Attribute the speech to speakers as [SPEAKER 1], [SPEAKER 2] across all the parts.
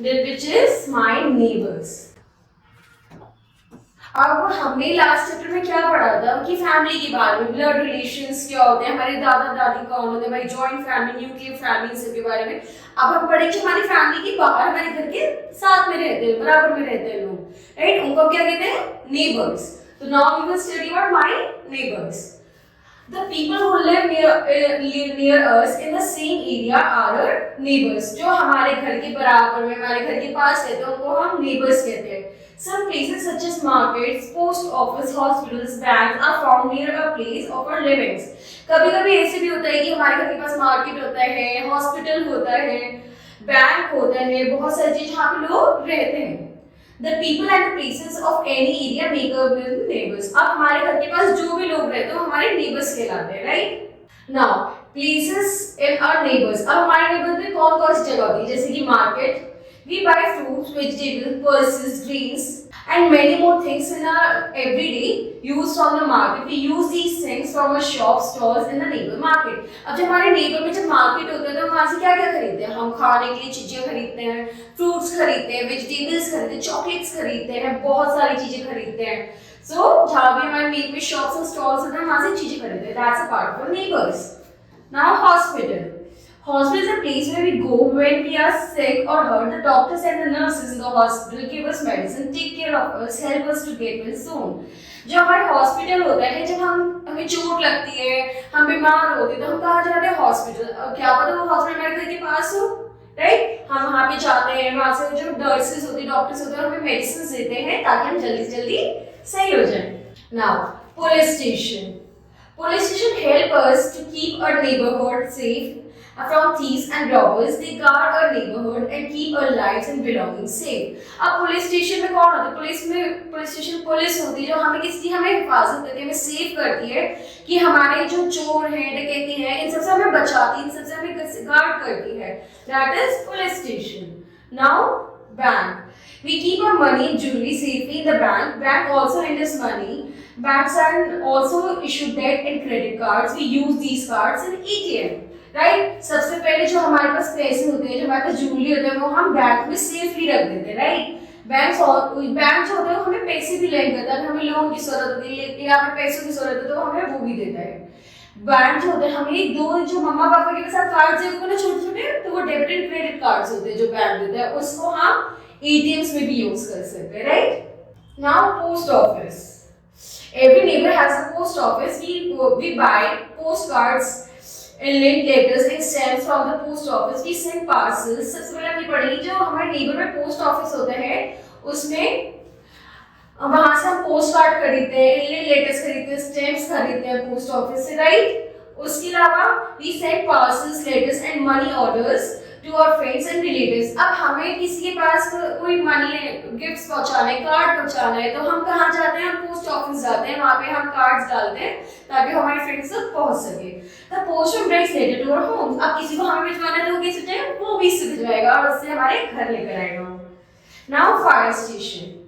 [SPEAKER 1] which is my neighbors. अब हमने last chapter में क्या पढ़ा था कि फैमिली के बारे में, ब्लड रिलेशंस क्या होते हैं, हमारे दादा दादी कौन होते हैं, हमारी जॉइंट फैमिली, न्यूक्लियर फैमिली, सबके बारे में। अब हम पढ़ेंगे हमारी फैमिली के बाहर, हमारे घर के साथ में रहते हैं, बराबर में रहते हैं लोग, राइट, उनको क्या कहते हैं, नेबर्स। तो now we will study about my neighbours. The people who live near us in the same area are our neighbors. जो हमारे घर के बराबर में, हमारे घर के पास रहते हैं, उनको हम neighbors कहते हैं। Some places such as markets, post office, hospitals, banks are found near a place of our livings. कभी-कभी ऐसे भी होता है कि हमारे घर के पास मार्केट होता है, हॉस्पिटल होता है, बैंक होता है, बहुत सारी चीज जहाँ पे लोग रहते हैं। The people and the places of any area make up the neighbors. अब हमारे घर के पास जो भी लोग रहते हैं वो हमारे neighbors कहलाते हैं, right? Now, places in our neighbors. अब हमारे neighbors में कौन-कौन सी जगह होती है, जैसे कि market, we buy fruits, vegetables, pulses, greens, and many more things in our everyday use from the market. We use these things from our shop stalls in the neighbor market. अब जब हमारे neighbor में जब market होता है तो वहाँ से क्या-क्या खरीदते हैं? हम खाने के लिए चीजें खरीदते हैं, fruits खरीदते हैं, vegetables खरीदते हैं, chocolates खरीदते हैं, बहुत सारी चीजें खरीदते हैं। So जहाँ भी हमारे neighbor में shops और stalls होते हैं वहाँ से चीजें खरीदते हैं। That's a part of our neighbors. Now hospital. Hospital is a place where we go when we are sick or hurt. The doctors and the nurses in the hospital give us medicine, take care of us, help us to get well soon. जो हमारे hospital होता है, जब हमें चोट लगती है, हम बीमार होते हैं, तो हम कहाँ जाते हैं? हॉस्पिटल। क्या पता वो हॉस्पिटल हमारे घर के पास हो, राइट? हम वहाँ पे जाते हैं, वहाँ से जो नर्सेस होती है, डॉक्टर्स होते हैं, हमें मेडिसिन देते हैं ताकि हम जल्दी से जल्दी सही हो जाए। Now police station. Police station help us to keep our neighborhood safe from thieves and robbers. They guard our neighborhood and keep our lives and belongings safe. अब पुलिस स्टेशन में कौन होता है? पुलिस स्टेशन पुलिस होती है जो हमें हिफाजत करती है, हमें सेव करती है कि हमारे जो चोर हैं, डकैती हैं, इन सबसे हमें बचाती है, इन सबसे हमें गार्ड करती है। That is police station. Now bank. We keep our money and jewelry safely in the bank. Bank also lend us money. Banks are also issue debt and credit cards. We use these cards in ATM. Right? सबसे पहले जो हमारे पास पैसे होते हैं, जो हमारे पास jewellery होते हैं, वो हम बैंक में सेफली रख देते हैं, राइट? बैंक जो होता है वो हमें पैसे भी लेंड करता है, हमें लोन की जरूरत होती है या हमें पैसों की जरूरत है तो हमें वो भी देता है। बैंक जो होते हैं, हमें दो जो मम्मा पापा के साथ कार्ड्स होते हैं ना छोटे-छोटे, तो वो डेबिट एंड क्रेडिट कार्ड्स होते हैं जो बैंक देता है, उसको हम एटीएम्स में भी यूज कर सकते हैं, right? Now post office. Every neighbor has a post office. We buy postcards and lend letters and stamps from the post office. We send parcels. सबसे पहले हमने पढ़ी जो हमारे neighbor में पोस्ट ऑफिस होता है, उसमें वहाँ से हम पोस्ट कार्ड खरीदते हैं, लेन लेटर्स खरीदते हैं, स्टैम्प्स खरीदते हैं पोस्ट ऑफिस से, राइट? उसके अलावा we send parcels, letters and money orders to our friends and relatives. अब हमें किसी के पास कोई मनी गिफ्ट्स पहुंचाना है, कार्ड पहुंचाना है, तो हम कहाँ जाते हैं? हम पोस्ट ऑफिस जाते हैं, वहाँ पे हम कार्ड्स डालते हैं ताकि हमारे फ्रेंड्स तक पहुंच सके। The postman brings letter to our homes. अब किसी को हमें भिजवाना है तो वो कैसे जाएगा? वो भी इससे भिजवाएगा और उससे हमारे घर लेकर आएगा। Now fire station.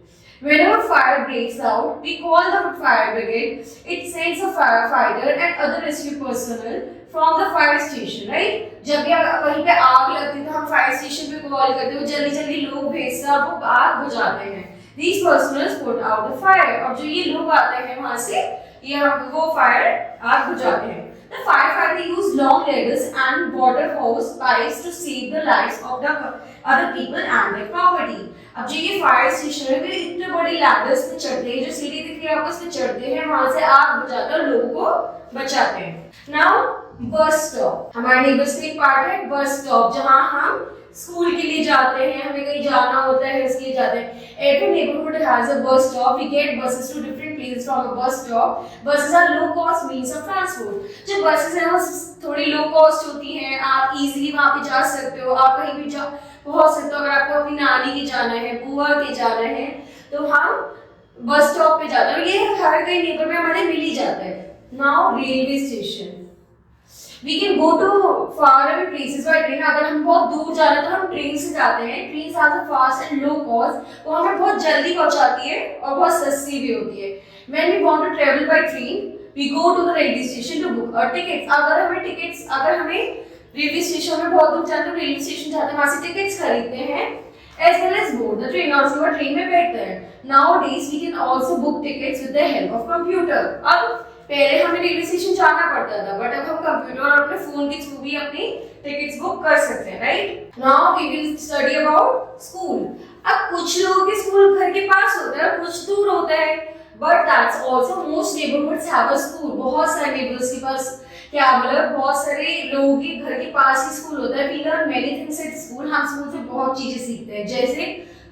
[SPEAKER 1] Whenever fire breaks out, we call the fire brigade. It sends a firefighter and other rescue personnel from the fire station, right? जब भी कहीं पे आग लगती है तो हम फायर स्टेशन पे कॉल करते हैं, वो जल्दी-जल्दी लोग भेजते हैं, वो आग बुझाते हैं। These personnel put out the fire. और जो ये लोग आते हैं वहाँ से, ये हम वो फायर आग बुझाते हैं। The firefighter use long ladders and water hose pipes to save the lives of the other people and their property. अब जो ये फायर स्टेशन है, वे इतने बड़े लैडर्स पे चढ़ते हैं, जो सीढ़ी दिख रही है आपको, उस पे चढ़ते हैं, वहाँ से आग बुझाकर लोगों को बचाते हैं। Now bus stop. हमारे नेबर्स का एक पार्ट है बस स्टॉप, जहाँ हम स्कूल के लिए जाते हैं, हमें कहीं जाना होता है इसके लिए जाते हैं। Every neighborhood has a bus stop. We get buses to different places from a bus stop. Buses are low cost means of transport. जो buses हैं वो थोड़ी low cost होती हैं, आप easily वहाँ पे जा सकते हो, आप कहीं भी जा पहुँच सकते हो। अगर आपको अपनी नानी के जाना है, बुआ के जाना है, तो हम बस स्टॉप पे जाते हैं। ये हर कहीं नेबर में हमारे मिल ही जाता है। Now railway station. We can go to far away places by train. अगर हम बहुत दूर जाना है तो हम ट्रेन से जाते हैं। Trains has a fast and low cost. वो हमें बहुत जल्दी पहुंचाती है और बहुत सस्ती भी होती है। When we want to travel by train, we go to the railway station to book our tickets. अगर हमें रेलवे स्टेशन में बहुत दूर जाना है तो रेलवे स्टेशन जाते हैं, वहाँ से टिकट्स खरीदते हैं as well as board the train और सुबह ट्रेन में बैठते हैं. Nowadays we can also book tickets with the help of computer. अब पहले हमें रेलवे स्टेशन जाना पड़ता था, बट अब हम कंप्यूटर और अपने फोन के थ्रू भी अपनी टिकट्स बुक कर सकते हैं, right? Now we will study about school. अब कुछ लोगों के स्कूल घर के पास होता है, कुछ दूर होता है, but that's also most neighbourhoods have a school. बहुत सारे नेबर्स के पास क्या मतलब बहुत सारे लोगों के घर के पास ही स्कूल होता है. We learn many things at school. हम स्कूल से बहुत चीजें सीखते हैं, जैसे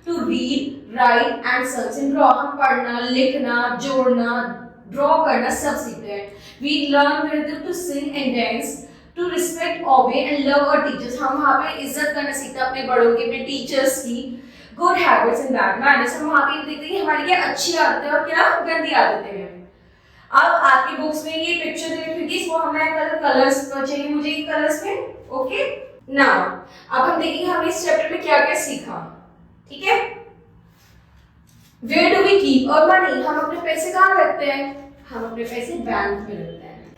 [SPEAKER 1] to read, write and search and draw. हम पढ़ना, लिखना, जोड़ना, ड्रॉ करना सब सीखते हैं. We learn rhythm to sing and dance, to respect, obey and love our teachers. हम वहाँ पे इज्जत करना सीखते हैं अपने बड़ों की, अपने टीचर्स की. Good habits and bad manners. हम वहाँ पे देखते हैं कि हमारी क्या अच्छी आदतें और क्या गंदी आदतें हैं. अब आपकी बुक्स में ये पिक्चर दे रखी है, इसको हमें कलर्स चाहिए मुझे ये कलर्स में. ओके, नाउ अब हम देखेंगे हमने इस चैप्टर में क्या क्या सीखा. ठीक है, वेयर डू वी कीप और मनी. हम अपने पैसे कहाँ रखते हैं? हम अपने पैसे बैंक में रखते हैं.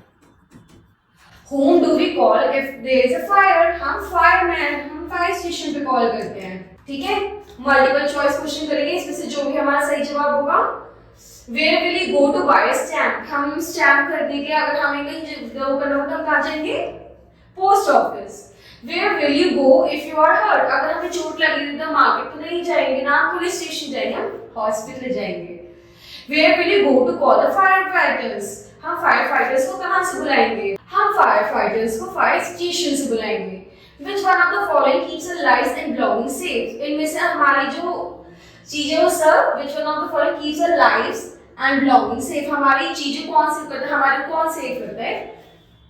[SPEAKER 1] Whom do we call if there is a fire? हम फायरमैन, हम फायर स्टेशन पे कॉल करते हैं. ठीक है, मल्टीपल चॉइस क्वेश्चन करेंगे, इसमें से जो भी हमारा सही जवाब होगा. Where will you go to buy a stamp? हम स्टैम्प खरीदने के लिए अगर हमें कहीं वो करना हो तो हम कहाँ जाएंगे? Post office. Where will you go if you are hurt? अगर हमें चोट लगी तो मार्केट तो नहीं जाएंगे ना, पुलिस स्टेशन जाएंगे, हम हॉस्पिटल जाएंगे. Where will you go to call the firefighters? हम फायर फाइटर्स को कहाँ से बुलाएंगे? हम फायर फाइटर्स को फायर स्टेशन से बुलाएंगे. Which one of the following keeps our lives and belongings safe? इनमें से हमारी जो चीजें वो सब which one of the following keeps our lives and belongings safe? हमारी चीजें कौन सेव करता है? हमारे कौन सेव करता है?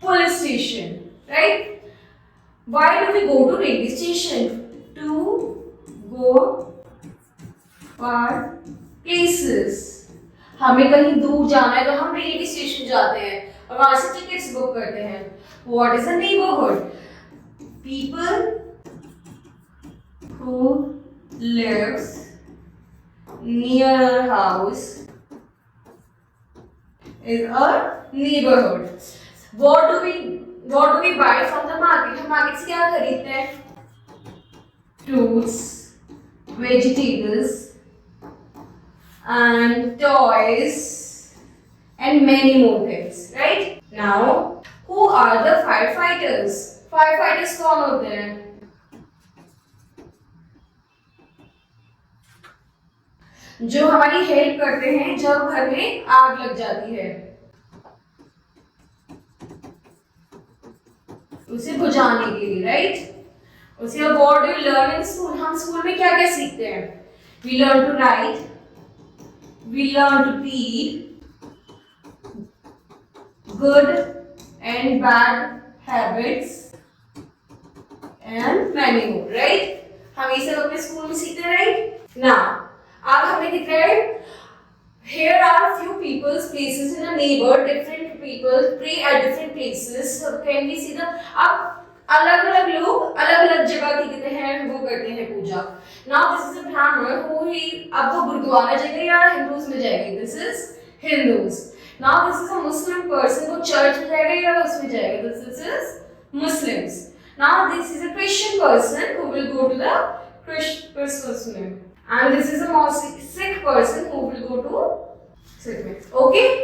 [SPEAKER 1] Police station, right? Why do we go to railway station? To go for places. हमें कहीं दूर जाना है तो हम रेलवे स्टेशन जाते हैं और वहां से टिकट्स बुक करते हैं. What is a neighborhood? People who lives near our house is a neighborhood. What do we buy from the market? हम मार्केट से क्या खरीदते हैं? Fruits, vegetables, and toys, and many more things. Right? Now, who are the firefighters? Firefighters कौन होते हैं? जो हमारी हेल्प करते हैं जब घर में आग लग जाती है, उसे बुझाने के लिए, राइट? उसे what do you learn in school? हम स्कूल में क्या क्या सीखते हैं? We learn to write, we learn to read, good and bad habits, and many more, right? हम ये सब अपने स्कूल में सीखते हैं, right? Now, अब हमें दिख रहा है here are few people's places in a neighbor. Different people pray at different places. So can we see the अब अलग अलग लोग अलग अलग जगह की कहते हैं वो करते हैं पूजा. Now this is a Brahmin who he अब वो गुरुद्वारा जाएगा या हिंदूज में जाएगा? This is Hindus. Now this is a Muslim person, वो चर्च में जाएगा या उसमें जाएगा? This is Muslims. Now this is a Christian person who will go to the Christmas. And this is a Sikh person who will go to Sikh. Okay?